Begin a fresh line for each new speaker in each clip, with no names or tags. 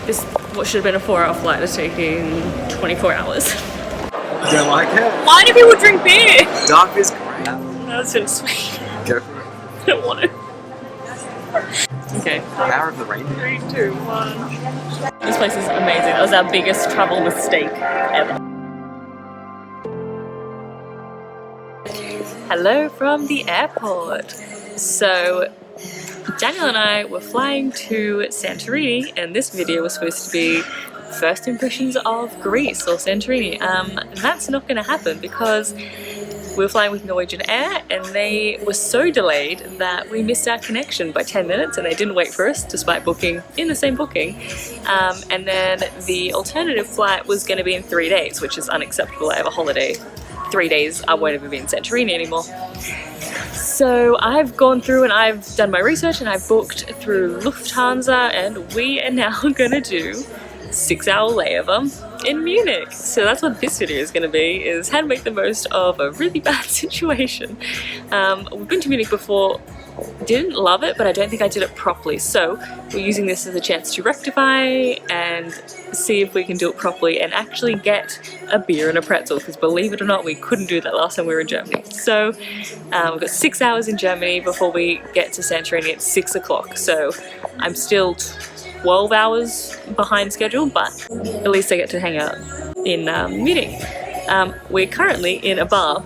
This, what should have been a 4-hour flight, is taking 24 hours.
You don't like it?
Why do people drink beer?
Dark is great.
That's so sweet.
Go for it.
I don't want it. Okay.
Power of the rainbow.
3, 2, 1. This place is amazing. That was our biggest travel mistake ever. Hello from the airport. So Daniel and I were flying to Santorini, and this video was supposed to be first impressions of Greece or Santorini. That's not going to happen because we were flying with Norwegian Air and they were so delayed that we missed our connection by 10 minutes and they didn't wait for us despite booking in the same booking. And then the alternative flight was going to be in 3 days, which is unacceptable. I have a holiday. 3 days I won't even be in Santorini anymore. So I've gone through and I've done my research and I've booked through Lufthansa, and we are now going to do 6-hour layover in Munich. So that's what this video is going to be, is how to make the most of a really bad situation. We've been to Munich before, didn't love it, but I don't think I did it properly. So we're using this as a chance to rectify and see if we can do it properly and actually get a beer and a pretzel, because believe it or not, we couldn't do that last time we were in Germany. So we've got 6 hours in Germany before we get to Santorini at 6 o'clock. So I'm still 12 hours behind schedule, but at least I get to hang out in Munich. We're currently in a bar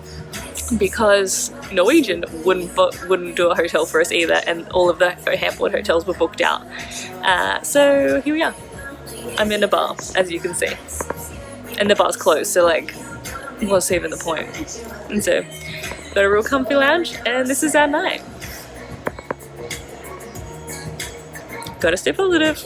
because Norwegian wouldn't do a hotel for us either, and all of the airport hotels were booked out. So here we are. I'm in a bar, as you can see, and the bar's closed, so like, what's even the point? And so, got a real comfy lounge, and this is our night. Gotta stay positive.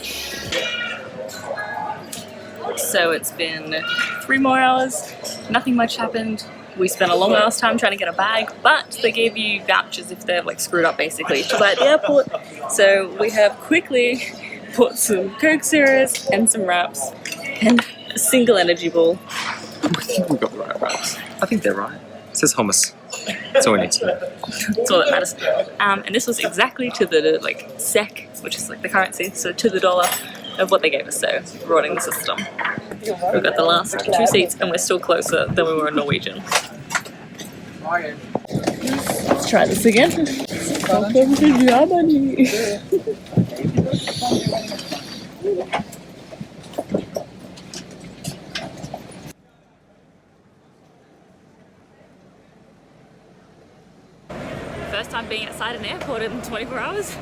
So it's been 3 more hours, nothing much happened. We spent a long ass time trying to get a bag, but they gave you vouchers if they're like screwed up basically to buy at the airport. So we have quickly put some Coke Zeros and some wraps and a single energy ball.
I think we got the right wraps. I think they're right. It says hummus. That's all we need to know.
That's all that matters. And this was exactly to the like SEK, which is like the currency, so to the dollar of what they gave us, so rotting the system. We've got the last 2 seats and we're still closer than we were in Norwegian. Let's try this again. Welcome to Germany! First time being outside an airport in 24 hours.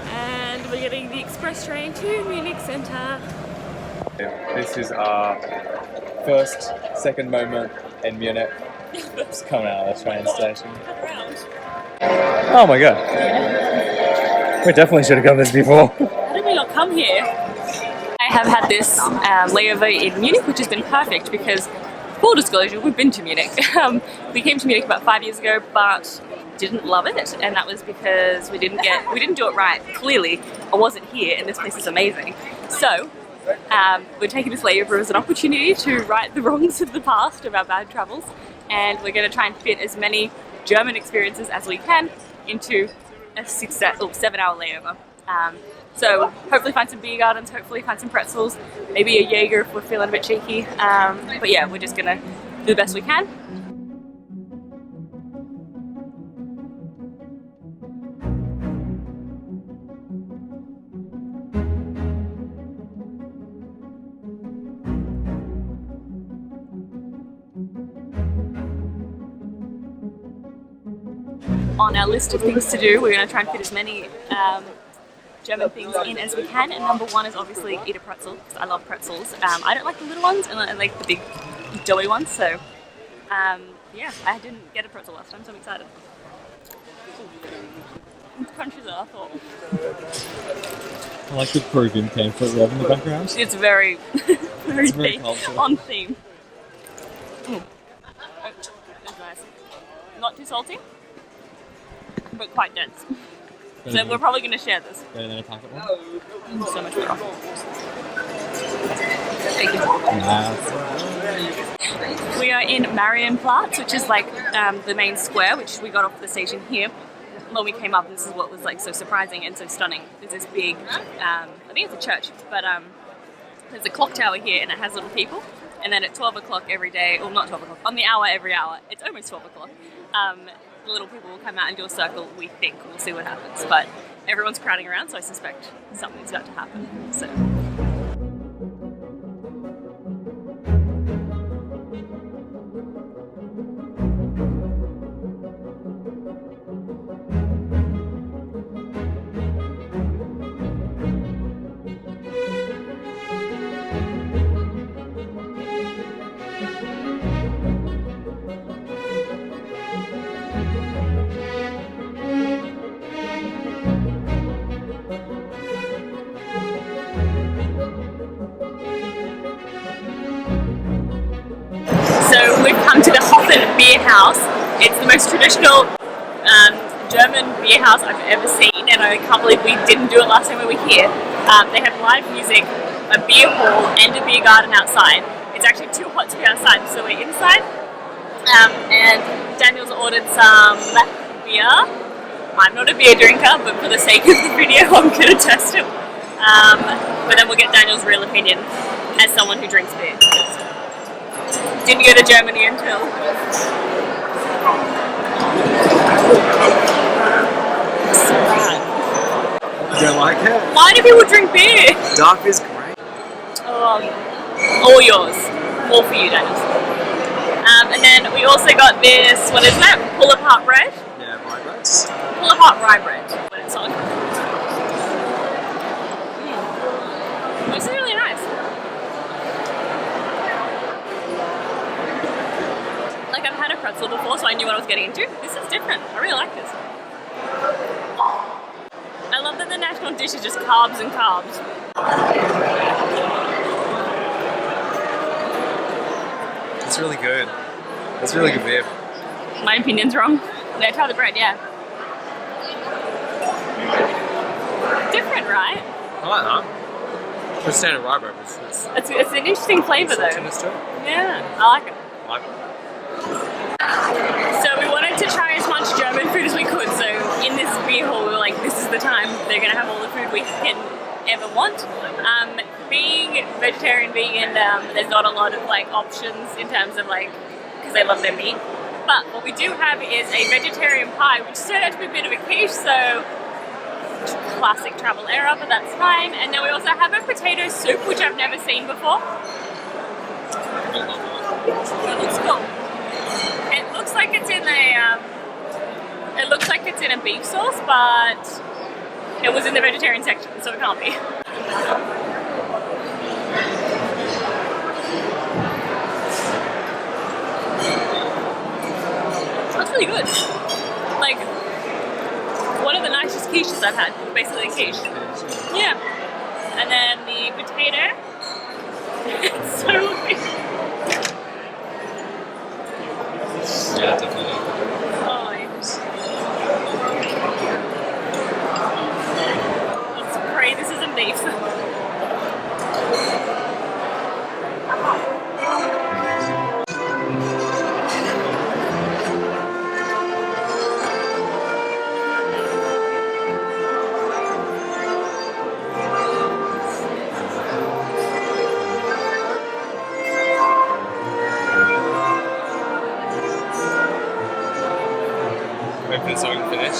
And we're getting the express train to Munich Centre.
This is our second moment in Munich. Just coming out of the train station. Oh my god. We definitely should have come this before.
How did we not come here? I have had this layover in Munich, which has been perfect because, full disclosure, we've been to Munich. We came to Munich about 5 years ago, but didn't love it, and that was because we didn't do it right. Clearly, I wasn't here, and this place is amazing. So, we're taking this layover as an opportunity to right the wrongs of the past of our bad travels, and we're going to try and fit as many German experiences as we can into a 7-hour layover. So hopefully find some beer gardens, hopefully find some pretzels, maybe a jager if we're feeling a bit cheeky. But yeah, we're just going to do the best we can. On our list of things to do, we're going to try and fit as many German things in as we can, and number 1 is obviously eat a pretzel, because I love pretzels. I don't like the little ones, and I like the big doughy ones, so yeah, I didn't get a pretzel last time, so I'm excited. It's crunchy as I thought.
I like the Peruvian cane fruit we have in the background.
It's very, very
cultural.
on theme. Oh, that's nice. Not too salty, but quite dense. So we're probably going to share this.
Better than a packet one?
So much better. Thank you. We are in Marienplatz, which is like the main square, which we got off the station here. When we came up, and this is what was like so surprising and so stunning. There's this big, I think it's a church, but there's a clock tower here and it has little people. And then at 12 o'clock every day, or not 12 o'clock, on the hour every hour, it's almost 12 o'clock, the little people will come out and do a circle, we think. We'll see what happens. But everyone's crowding around, so I suspect something's about to happen. So. So we've come to the Hoffen beer house. It's the most traditional German beer house I've ever seen, and I can't believe we didn't do it last time we were here. They have live music, a beer hall, and a beer garden outside. It's actually too hot to be outside, so we're inside. And Daniel's ordered some beer. I'm not a beer drinker, but for the sake of the video, I'm going to test it. But then we'll get Daniel's real opinion as someone who drinks beer. Didn't go to Germany until. So bad.
You don't like it?
Why do people drink beer?
Dark is great.
All yours. All for you, Daniel. And then we also got this, what is that? Pull apart bread?
Yeah, rye breads.
Pull apart rye bread. What it's on. This is really nice. Like, I've had a pretzel before, so I knew what I was getting into. This is different. I really like this. I love that the national dish is just carbs and carbs.
It's really good. It's really good beer.
My opinion's wrong. Yeah, try the bread, yeah. Different, right?
I like that. The standard rye bread was
It's an interesting flavour though.
saltiness to it.
Yeah, I like it.
I like it.
So we wanted to try as much German food as we could, so in this beer hall we were like, this is the time, they're going to have all the food we can ever want. Being vegetarian, vegan, there's not a lot of like options in terms of like, because they love their meat. But what we do have is a vegetarian pie, which turned out to be a bit of a quiche, so classic travel error, but that's fine. And then we also have a potato soup, which I've never seen before. It looks cool. It looks like it's in a beef sauce, but it was in the vegetarian section, so it can't be. That's really good. Like, one of the nicest quiches I've had, basically a quiche. Yeah. And then the potato. It's so good.
Yeah, definitely.
Oh, yes. Let's pray this isn't beef.
Wait for the song to finish.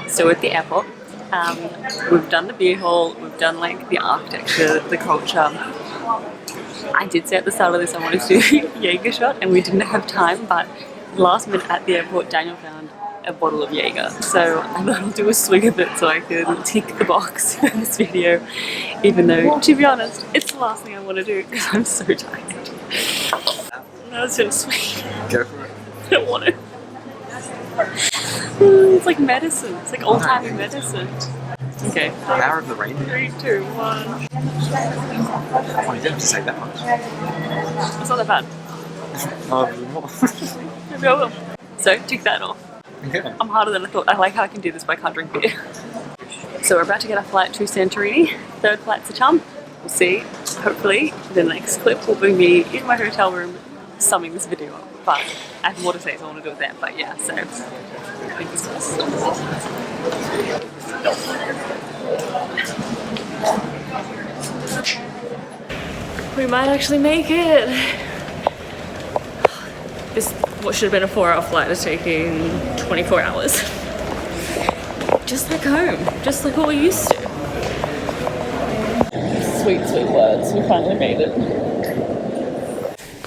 So we're at the airport. We've done the beer hall, we've done like the architecture, the culture. I did say at the start of this I wanted to do a Jager shot and we didn't have time, but last minute at the airport Daniel found a bottle of Jager. So I thought I'll do a swig of it so I can tick the box for this video, even though, to be honest, it's the last thing I want to do because I'm so tired. No, it's gonna swing.
Go for it.
I don't want to. It's like medicine. It's like old-timey medicine. Okay.
Power of the rain.
3, 2, 1.
Oh, you didn't have to say that much.
It's not that bad. Maybe I will. So, tick that off.
Yeah.
I'm harder than I thought. I like how I can do this, but I can't drink beer. So we're about to get our flight to Santorini. Third flight's a chum. We'll see. Hopefully the next clip will bring me in my hotel room summing this video up, but I have more to say, so I want to do it then. But yeah, so fingers crossed. We might actually make it. This, what should have been a 4-hour flight, is taking 24 hours. Just like home, just like what we used to. Sweet, sweet words, we finally made it.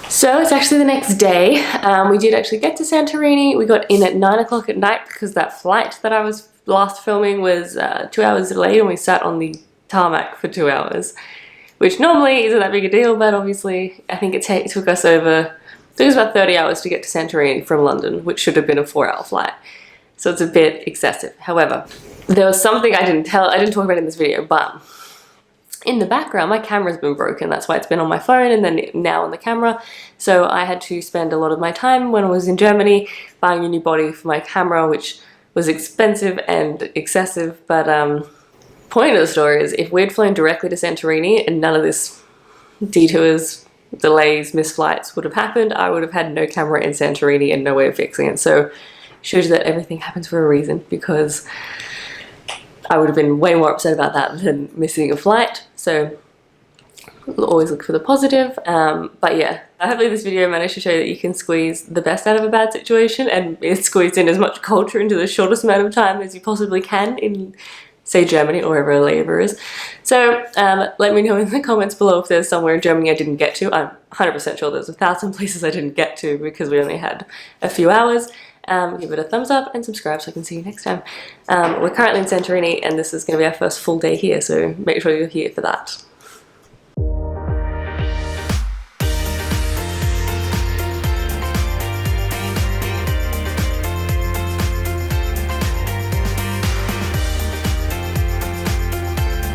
So it's actually the next day. We did actually get to Santorini. We got in at 9 o'clock at night because that flight that I was last filming was 2 hours delayed, and we sat on the tarmac for 2 hours, which normally isn't that big a deal, but obviously I think it took us about 30 hours to get to Santorini from London, which should have been a 4-hour flight. So it's a bit excessive. However, there was something I didn't talk about in this video, but in the background, my camera's been broken. That's why it's been on my phone and then now on the camera. So I had to spend a lot of my time when I was in Germany buying a new body for my camera, which was expensive and excessive. But point of the story is, if we'd flown directly to Santorini and none of this detours, delays, missed flights would have happened, I would have had no camera in Santorini and no way of fixing it. So it shows that everything happens for a reason, because I would have been way more upset about that than missing a flight. So always look for the positive. But yeah, hopefully this video managed to show that you can squeeze the best out of a bad situation, and it squeezed in as much culture into the shortest amount of time as you possibly can in, say, Germany or wherever a layover is. So let me know in the comments below if there's somewhere in Germany I didn't get to. I'm 100% sure there's 1,000 places I didn't get to because we only had a few hours. Give it a thumbs up and subscribe so I can see you next time. We're currently in Santorini and this is going to be our first full day here, so make sure you're here for that.